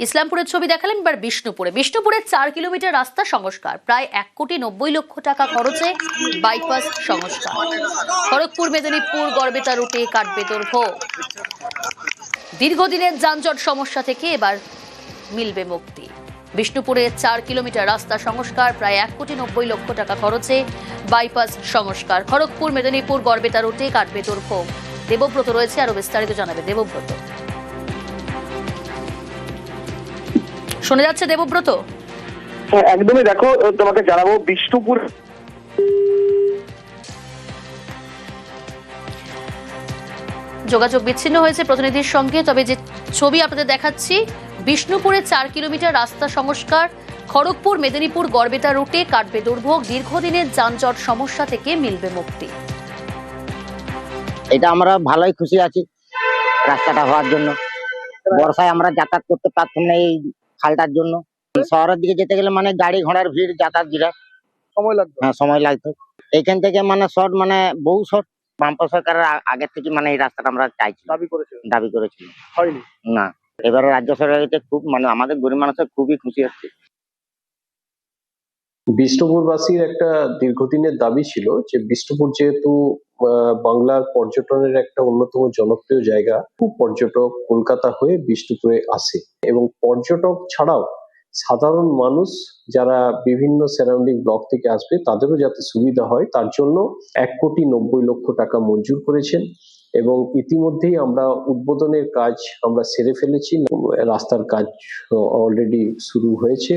ইসলামপুরের ছবি দেখালেন এবার বিষ্ণুপুরে 4 কিলোমিটার রাস্তা সংস্কার, প্রায় 1,90,00,000 টাকা খরচে বাইপাস সংস্কার। খড়গপুর মেদিনীপুর গড়বেতা রুটে কাটবে দৈর্ঘ্য। দীর্ঘদিনের যানজট সমস্যা থেকে এবার মিলবে মুক্তি। বিষ্ণুপুরে 4 কিলোমিটার রাস্তা সংস্কার, প্রায় 1,90,00,000 টাকা খরচে বাইপাস সংস্কার। খড়গপুর মেদিনীপুর গড়বেতা রুটে কাটবে দৈর্ঘ্য। দেবব্রত রয়েছে, আরো বিস্তারিত জানাবে দেবব্রত। শোনা যাচ্ছে দেবব্রত? হ্যাঁ, একদমই। দেখো, তোমাকে জানাবো বিষ্ণুপুর যোগাযোগ বিচ্ছিন্ন হয়েছে প্রতিনিধির সঙ্গে। তবে যে ছবি আপনাদের দেখাচ্ছি, বিষ্ণুপুরে 4 কিলোমিটার রাস্তা সংস্কার, খড়গপুর মেদিনীপুর গড়বেতা রুটে কাটবে দুর্ভোগ। দীর্ঘদিনের যানজট সমস্যা থেকে মিলবে মুক্তি। এটা আমরা ভালোই খুশি আছি রাস্তাটা হওয়ার জন্য। বর্ষায় আমরা যাতায়াত করতে পারতাম না এই খালটার জন্য। শহরের দিকে যেতে গেলে মানে গাড়ি ঘোড়ার ভিড়, যাতায়াত বিরাট সময় লাগবে। হ্যাঁ, সময় লাগতো। এইখান থেকে মানে শর্ট, মানে বহু শর্ট। বাম সরকারের আগের থেকে মানে এই রাস্তাটা আমরা চাইছি, দাবি করেছি, হয়নি না। এবারে রাজ্য সরকারকে খুব, মানে আমাদের গরিব মানুষের খুবই খুশি হচ্ছে। বিষ্ণুপুরবাসীর একটা দীর্ঘদিনের দাবি ছিল যে বিষ্ণুপুর যেহেতু বাংলার পর্যটনের একটা অন্যতম জনপ্রিয় জায়গা, খুব পর্যটক কলকাতা হয়ে বিষ্ণুপুরে আসে, এবং পর্যটক ছাড়াও সাধারণ মানুষ যারা বিভিন্ন সারাউন্ডিং ব্লক থেকে আসবে তাদেরও যাতে সুবিধা হয় তার জন্য 1,90,00,000 টাকা মঞ্জুর করেছেন। এবং ইতিমধ্যেই আমরা উদ্বোধনের কাজ আমরা সেরে ফেলেছি, রাস্তার কাজ অলরেডি শুরু হয়েছে।